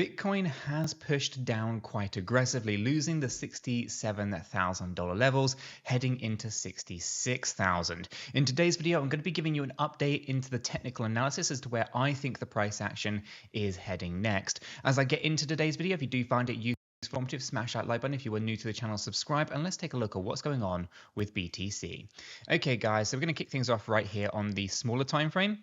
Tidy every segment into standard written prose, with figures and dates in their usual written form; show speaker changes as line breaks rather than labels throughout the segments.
Bitcoin has pushed down quite aggressively, losing the $67,000 levels, heading into 66,000. In today's video, I'm going to be giving you an update into the technical analysis as to where I think the price action is heading next. As I get into today's video, if you do find it useful, informative, smash that like button. If you are new to the channel, subscribe, and let's take a look at what's going on with BTC. Okay guys, so we're going to kick things off right here on the smaller time frame.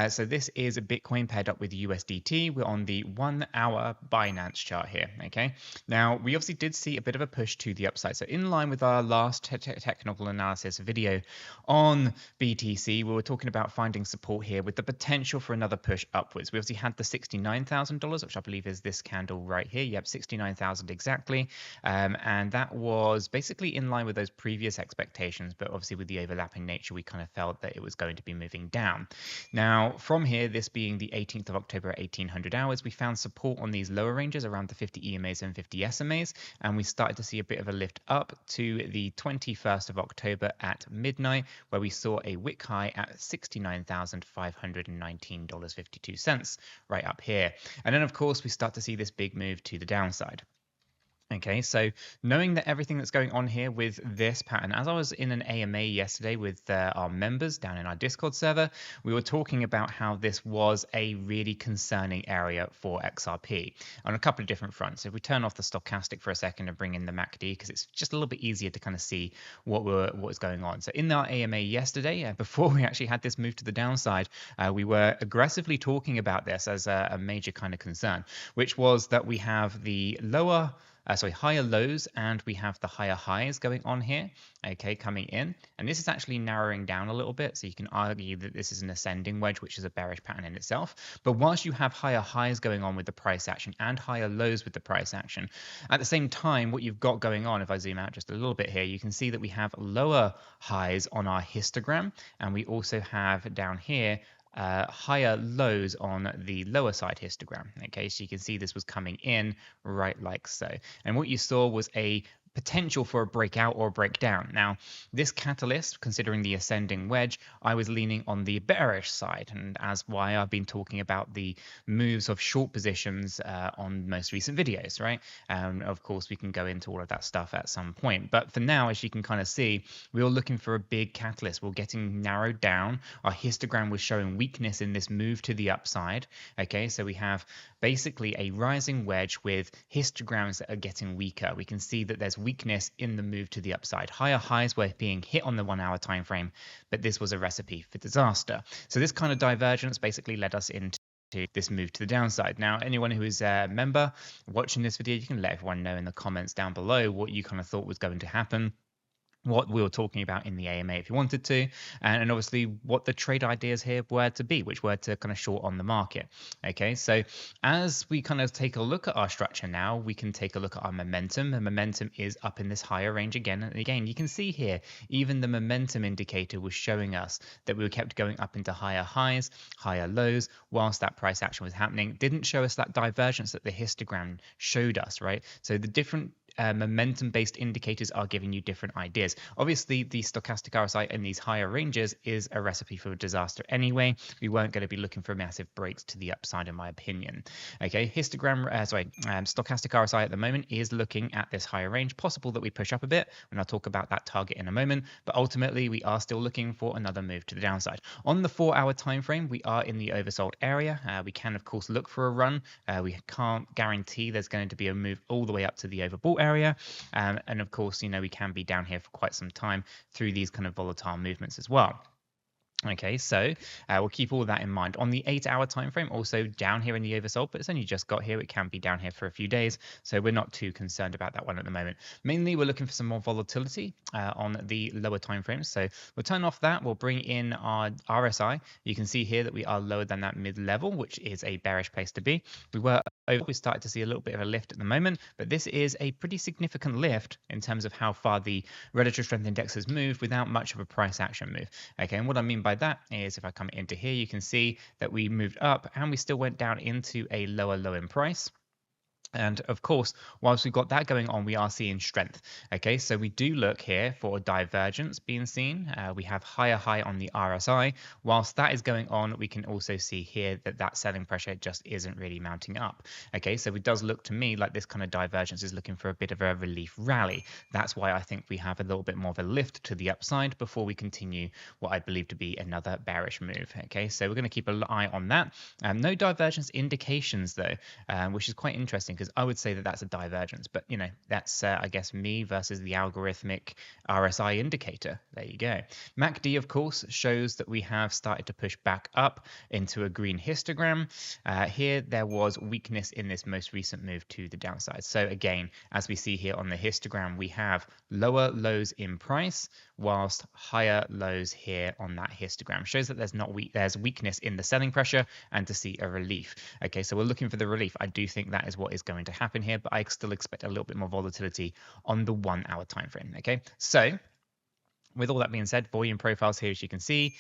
So this is a Bitcoin paired up with USDT. We're on the 1 hour Binance chart here. Okay, now we obviously did see a bit of a push to the upside, so in line with our last technical analysis video on BTC, we were talking about finding support here with the potential for another push upwards. We obviously had the $69,000, which I believe is this candle right here. Yep, 69,000 exactly, and that was basically in line with those previous expectations, but obviously with the overlapping nature, we kind of felt that it was going to be moving down. Now from here, this being the 18th of October at 1800 hours, we found support on these lower ranges around the 50 EMAs and 50 SMAs, and we started to see a bit of a lift up to the 21st of October at midnight, where we saw a wick high at $69,519.52 right up here. And then of course we start to see this big move to the downside. Okay, so knowing that everything that's going on here with this pattern, as I was in an AMA yesterday with our members down in our Discord server, we were talking about how this was a really concerning area for XRP on a couple of different fronts. If we turn off the stochastic for a second and bring in the MACD, because it's just a little bit easier to kind of see what was going on. So in our AMA yesterday, before we actually had this move to the downside, we were aggressively talking about this as a major kind of concern, which was that we have the higher lows and we have the higher highs going on here, okay, coming in. And this is actually narrowing down a little bit. So you can argue that this is an ascending wedge, which is a bearish pattern in itself. But whilst you have higher highs going on with the price action and higher lows with the price action, at the same time, what you've got going on, if I zoom out just a little bit here, you can see that we have lower highs on our histogram. And we also have down here higher lows on the lower side histogram. Okay, so you can see this was coming in right like so. And what you saw was a potential for a breakout or a breakdown. Now, this catalyst, considering the ascending wedge, I was leaning on the bearish side, and as why I've been talking about the moves of short positions on most recent videos, right? Of course, we can go into all of that stuff at some point, but for now, as you can kind of see, we were looking for a big catalyst. We're getting narrowed down. Our histogram was showing weakness in this move to the upside. Okay, so we have basically a rising wedge with histograms that are getting weaker. We can see that there's weakness in the move to the upside. Higher highs were being hit on the 1 hour time frame, but this was a recipe for disaster. So this kind of divergence basically led us into this move to the downside. Now, anyone who is a member watching this video, you can let everyone know in the comments down below what you kind of thought was going to happen, what we were talking about in the AMA if you wanted to, and obviously what the trade ideas here were to be, which were to kind of short on the market. Okay, so as we kind of take a look at our structure now, we can take a look at our momentum. The momentum is up in this higher range again. And again, you can see here, even the momentum indicator was showing us that we kept going up into higher highs, higher lows, whilst that price action was happening. Didn't show us that divergence that the histogram showed us, right? So the different momentum-based indicators are giving you different ideas. Obviously, the stochastic RSI in these higher ranges is a recipe for disaster anyway. We weren't going to be looking for massive breaks to the upside, in my opinion. Okay, stochastic RSI at the moment is looking at this higher range. Possible that we push up a bit, and I'll talk about that target in a moment. But ultimately, we are still looking for another move to the downside. On the 4 hour time frame, we are in the oversold area. We can, of course, look for a run. We can't guarantee there's going to be a move all the way up to the overbought area, and of course, you know, we can be down here for quite some time through these kind of volatile movements as well. Okay, so we'll keep all that in mind. On the 8 hour time frame, also down here in the oversold, but it's only just got here. It can be down here for a few days, so we're not too concerned about that one at the moment. Mainly, we're looking for some more volatility on the lower time frames. So we'll turn off that. We'll bring in our RSI. You can see here that we are lower than that mid level, which is a bearish place to be. We started to see a little bit of a lift at the moment, but this is a pretty significant lift in terms of how far the relative strength index has moved without much of a price action move. Okay, and what I mean by that is if I come into here, you can see that we moved up and we still went down into a lower low in price. And of course, whilst we've got that going on, we are seeing strength. Okay, so we do look here for divergence being seen. We have higher high on the RSI. Whilst that is going on, we can also see here that that selling pressure just isn't really mounting up. Okay, so it does look to me like this kind of divergence is looking for a bit of a relief rally. That's why I think we have a little bit more of a lift to the upside before we continue what I believe to be another bearish move. Okay, so we're going to keep an eye on that. No divergence indications though, which is quite interesting, because I would say that that's a divergence, but you know, that's I guess me versus the algorithmic RSI indicator. There you go. MACD, of course, shows that we have started to push back up into a green histogram. Here there was weakness in this most recent move to the downside. So again, as we see here on the histogram, we have lower lows in price whilst higher lows here on that histogram. Shows that there's weakness in the selling pressure and to see a relief. Okay, so we're looking for the relief. I do think that is what is going to happen here, but I still expect a little bit more volatility on the 1 hour time frame. Okay, so with all that being said, volume profiles here, as you can see,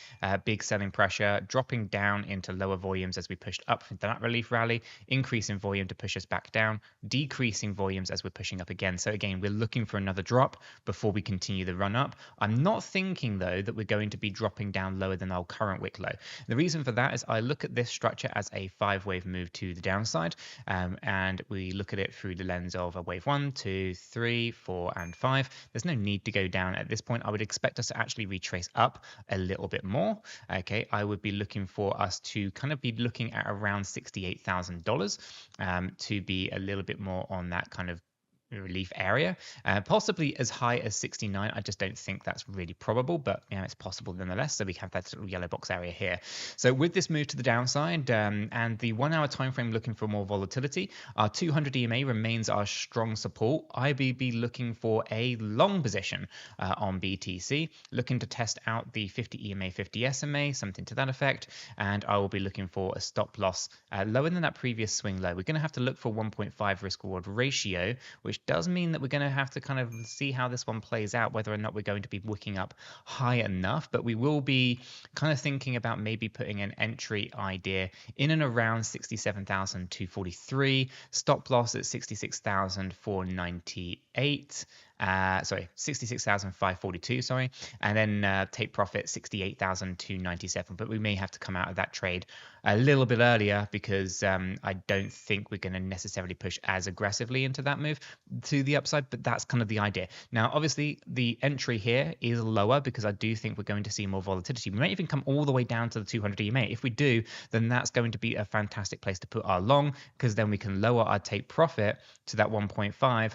big selling pressure, dropping down into lower volumes as we pushed up into that relief rally, increasing volume to push us back down, decreasing volumes as we're pushing up again. So again, we're looking for another drop before we continue the run up. I'm not thinking though that we're going to be dropping down lower than our current wick low. The reason for that is I look at this structure as a 5-wave move to the downside, and we look at it through the lens of a wave 1, 2, 3, 4, and 5. There's no need to go down at this point. I would expect us to actually retrace up a little bit more. Okay, I would be looking for us to kind of be looking at around $68,000 to be a little bit more on that kind of relief area, possibly as high as 69. I just don't think that's really probable, but you know, it's possible nonetheless. So we have that little yellow box area here. So with this move to the downside and the 1 hour time frame looking for more volatility, our 200 EMA remains our strong support. I will be looking for a long position on BTC, looking to test out the 50 EMA, 50 SMA, something to that effect, and I will be looking for a stop loss lower than that previous swing low. We're going to have to look for 1.5 risk reward ratio, which does mean that we're going to have to kind of see how this one plays out, whether or not we're going to be wicking up high enough. But we will be kind of thinking about maybe putting an entry idea in and around 67,243, stop loss at 66,498. 66,542, sorry, and then take profit 68,297. But we may have to come out of that trade a little bit earlier because I don't think we're going to necessarily push as aggressively into that move to the upside, but that's kind of the idea. Now, obviously, the entry here is lower because I do think we're going to see more volatility. We might even come all the way down to the 200 EMA. If we do, then that's going to be a fantastic place to put our long, because then we can lower our take profit to that 1.5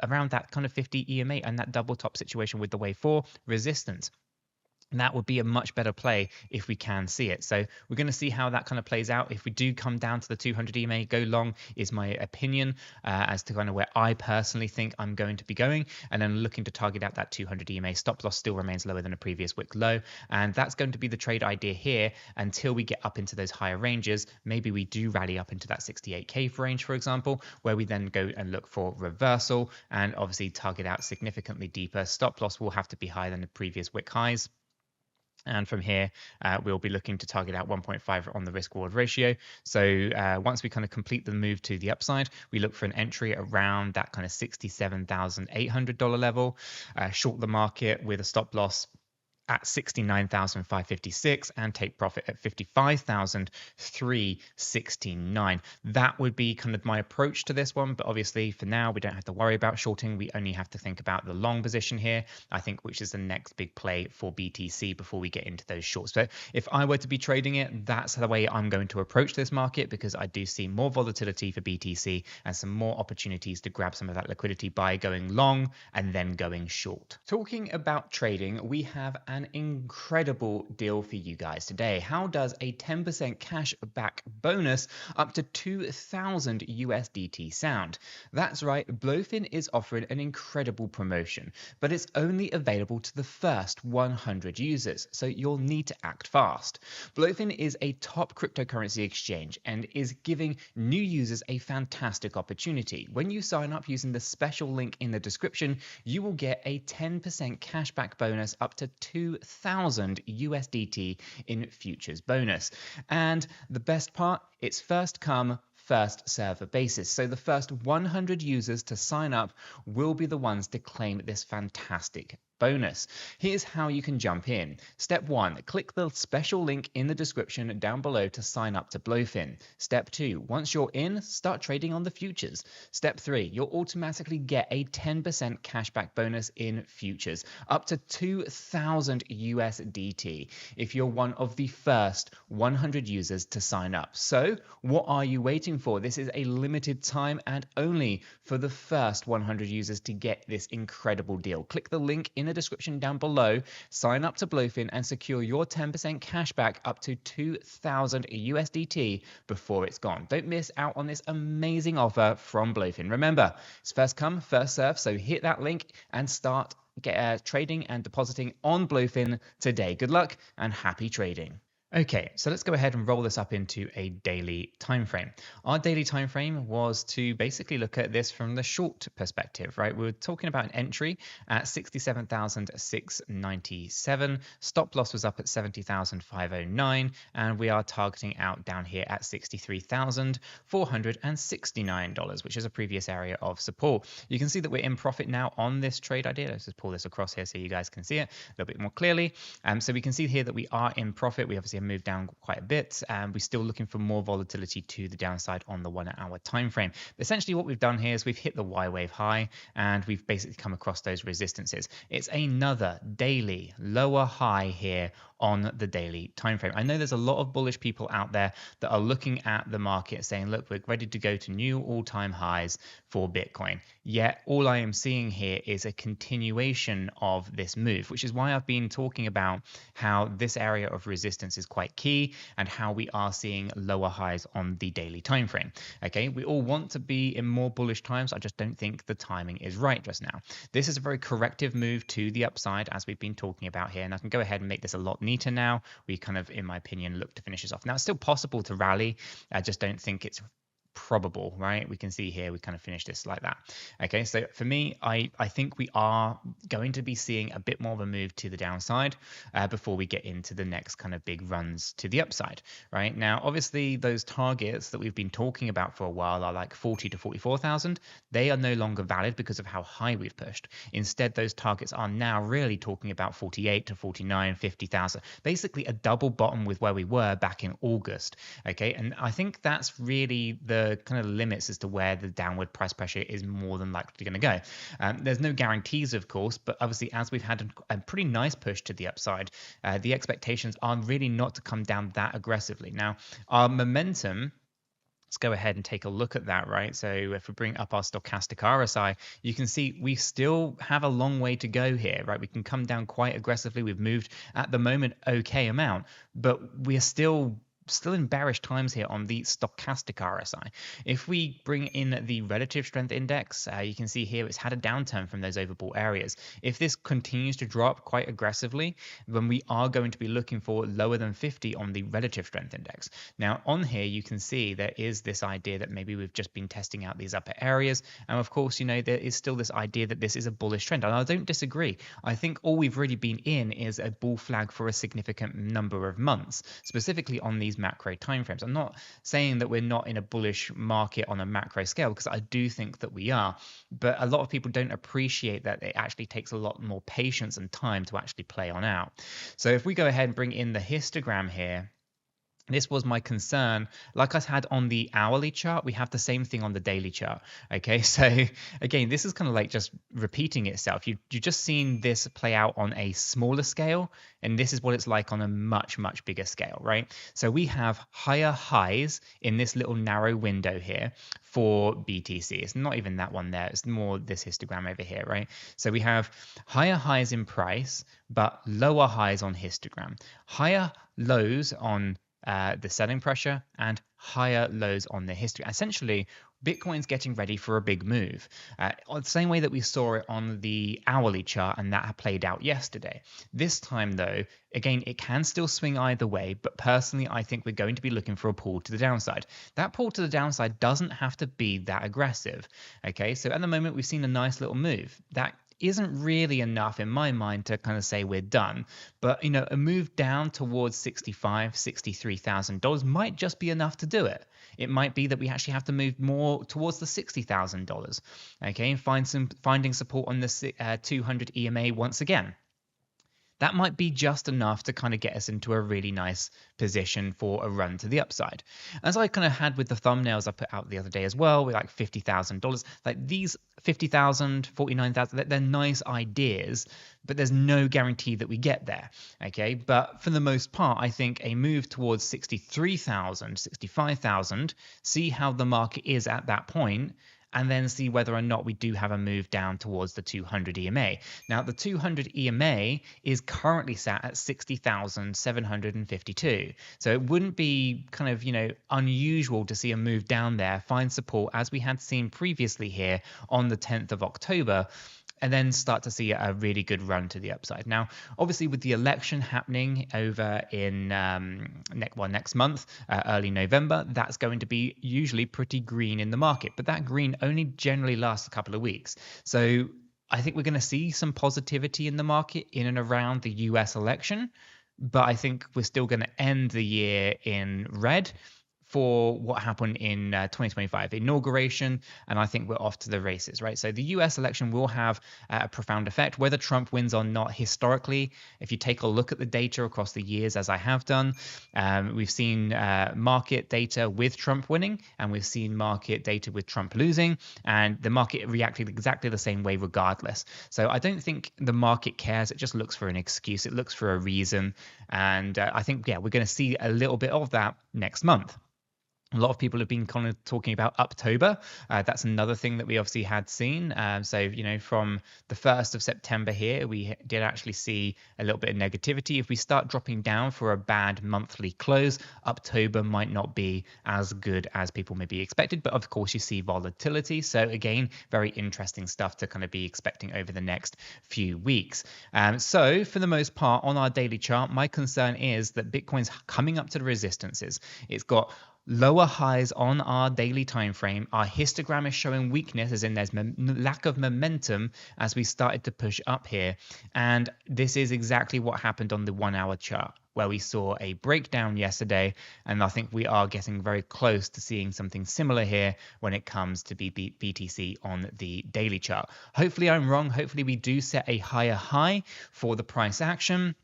around that kind of 50 EMA and that double top situation with the wave 4 resistance. And that would be a much better play if we can see it. So we're going to see how that kind of plays out. If we do come down to the 200 EMA, go long is my opinion as to kind of where I personally think I'm going to be going. And then looking to target out that 200 EMA. Stop loss still remains lower than a previous wick low. And that's going to be the trade idea here until we get up into those higher ranges. Maybe we do rally up into that 68K range, for example, where we then go and look for reversal and obviously target out significantly deeper. Stop loss will have to be higher than the previous wick highs. And from here, we'll be looking to target out 1.5 on the risk reward ratio. So once we kind of complete the move to the upside, we look for an entry around that kind of $67,800 level, short the market with a stop loss at 69,556 and take profit at 55,369. That would be kind of my approach to this one. But obviously for now, we don't have to worry about shorting. We only have to think about the long position here, I think, which is the next big play for BTC before we get into those shorts. So if I were to be trading it, that's the way I'm going to approach this market, because I do see more volatility for BTC and some more opportunities to grab some of that liquidity by going long and then going short. Talking about trading, we have an incredible deal for you guys today. How does a 10% cash back bonus up to 2,000 USDT sound? That's right, Blowfin is offering an incredible promotion, but it's only available to the first 100 users, so you'll need to act fast. Blowfin is a top cryptocurrency exchange and is giving new users a fantastic opportunity. When you sign up using the special link in the description, you will get a 10% cashback bonus up to 2,000 USDT in futures bonus. And the best part, it's first come, first server basis. So the first 100 users to sign up will be the ones to claim this fantastic bonus. Here's how you can jump in. Step 1, click the special link in the description down below to sign up to Blowfin. Step 2, once you're in, start trading on the futures. Step 3, you'll automatically get a 10% cashback bonus in futures, up to 2,000 USDT if you're one of the first 100 users to sign up. So what are you waiting for? This is a limited time and only for the first 100 users to get this incredible deal. Click the link in the description down below, sign up to Blowfin and secure your 10% cashback up to 2,000 USDT before it's gone. Don't miss out on this amazing offer from Blowfin. Remember, it's first come, first serve, so hit that link and start trading and depositing on Blowfin today. Good luck and happy trading. Okay, so let's go ahead and roll this up into a daily time frame. Our daily time frame was to basically look at this from the short perspective, right? We were talking about an entry at 67,697. Stop loss was up at 70,509, and we are targeting out down here at $63,469, which is a previous area of support. You can see that we're in profit now on this trade idea. Let's just pull this across here so you guys can see it a little bit more clearly. So we can see here that we are in profit. We obviously have moved down quite a bit, and we're still looking for more volatility to the downside on the 1 hour time frame. But essentially what we've done here is we've hit the Y wave high and we've basically come across those resistances. It's another daily lower high here on the daily time frame. I know there's a lot of bullish people out there that are looking at the market saying, look, we're ready to go to new all-time highs for Bitcoin. Yet all I am seeing here is a continuation of this move, which is why I've been talking about how this area of resistance is quite key and how we are seeing lower highs on the daily time frame. Okay, we all want to be in more bullish times. I just don't think the timing is right just now. This is a very corrective move to the upside, as we've been talking about here, and I can go ahead and make this a lot neater now. We kind of, in my opinion, look to finish this off. Now, it's still possible to rally. I just don't think it's probable, right? We can see here we kind of finish this like that. Okay, so for me, I think we are going to be seeing a bit more of a move to the downside before we get into the next kind of big runs to the upside, right? Now, obviously, those targets that we've been talking about for a while are like 40 to 44,000. They are no longer valid because of how high we've pushed. Instead, those targets are now really talking about 48 to 49, 50,000, basically a double bottom with where we were back in August. Okay, and I think that's really the kind of limits as to where the downward price pressure is more than likely going to go. There's no guarantees, of course, but obviously as we've had a pretty nice push to the upside, the expectations are really not to come down that aggressively. Now, our momentum, let's go ahead and take a look at that, right? So if we bring up our stochastic RSI, you can see we still have a long way to go here, right? We can come down quite aggressively. We've moved at the moment okay amount, but we are still in bearish times here on the stochastic RSI. If we bring in the relative strength index, you can see here it's had a downturn from those overbought areas. If this continues to drop quite aggressively, then we are going to be looking for lower than 50 on the relative strength index. Now on here, you can see there is this idea that maybe we've just been testing out these upper areas. And of course, you know, there is still this idea that this is a bullish trend. And I don't disagree. I think all we've really been in is a bull flag for a significant number of months, specifically on these macro timeframes. I'm not saying that we're not in a bullish market on a macro scale, because I do think that we are, but a lot of people don't appreciate that it actually takes a lot more patience and time to actually play on out. So if we go ahead and bring in the histogram here, this was my concern. Like I had on the hourly chart, we have the same thing on the daily chart. Okay, so again, this is kind of like just repeating itself. You just seen this play out on a smaller scale, and this is what it's like on a much, much bigger scale, right? So we have higher highs in this little narrow window here for BTC. It's not even that one there. It's more this histogram over here, right? So we have higher highs in price, but lower highs on histogram. Higher lows on the selling pressure and higher lows on the history. Essentially, Bitcoin's getting ready for a big move. The same way that we saw it on the hourly chart, and that had played out yesterday. This time, though, again, it can still swing either way, but personally, I think we're going to be looking for a pull to the downside. That pull to the downside doesn't have to be that aggressive. Okay, so at the moment, we've seen a nice little move. That isn't really enough in my mind to kind of say we're done. But, a move down towards $65,000, $63,000 might just be enough to do it. It might be that we actually have to move more towards the $60,000, okay, and finding support on the 200 EMA once again. That might be just enough to kind of get us into a really nice position for a run to the upside. As I kind of had with the thumbnails I put out the other day as well, with like $50,000, like these 50,000, 49,000, they're nice ideas, but there's no guarantee that we get there. Okay. But for the most part, I think a move towards 63,000, 65,000, see how the market is at that point, and then see whether or not we do have a move down towards the 200 EMA. Now, the 200 EMA is currently sat at 60,752. So it wouldn't be kind of, unusual to see a move down there, find support as we had seen previously here on the 10th of October, and then start to see a really good run to the upside. Now, obviously, with the election happening over in next month, early November, that's going to be usually pretty green in the market. But that green only generally lasts a couple of weeks. So I think we're going to see some positivity in the market in and around the US election. But I think we're still going to end the year in red for what happened in 2025, the inauguration, and I think we're off to the races, right? So the US election will have a profound effect, whether Trump wins or not. Historically, if you take a look at the data across the years, as I have done, we've seen market data with Trump winning, and we've seen market data with Trump losing, and the market reacted exactly the same way regardless. So I don't think the market cares. It just looks for an excuse. It looks for a reason. And I think, we're going to see a little bit of that next month. A lot of people have been kind of talking about Uptober. That's another thing that we obviously had seen. So, from the 1st of September here, we did actually see a little bit of negativity. If we start dropping down for a bad monthly close, October might not be as good as people maybe expected. But of course, you see volatility. So again, very interesting stuff to kind of be expecting over the next few weeks. So for the most part, on our daily chart, my concern is that Bitcoin's coming up to the resistances. It's got lower highs on our daily time frame. Our histogram is showing weakness, as in there's lack of momentum as we started to push up here. And this is exactly what happened on the 1 hour chart, where we saw a breakdown yesterday. And I think we are getting very close to seeing something similar here when it comes to BTC on the daily chart. Hopefully I'm wrong. Hopefully we do set a higher high for the price action.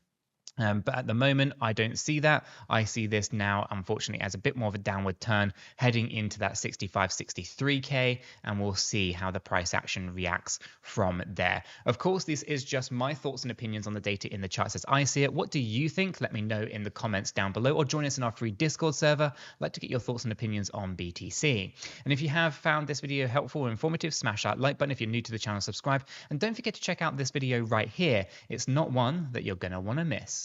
But at the moment, I don't see that. I see this now, unfortunately, as a bit more of a downward turn heading into that 65, 63K, and we'll see how the price action reacts from there. Of course, this is just my thoughts and opinions on the data in the charts as I see it. What do you think? Let me know in the comments down below, or join us in our free Discord server. I'd like to get your thoughts and opinions on BTC. And if you have found this video helpful or informative, smash that like button. If you're new to the channel, subscribe. And don't forget to check out this video right here. It's not one that you're going to want to miss.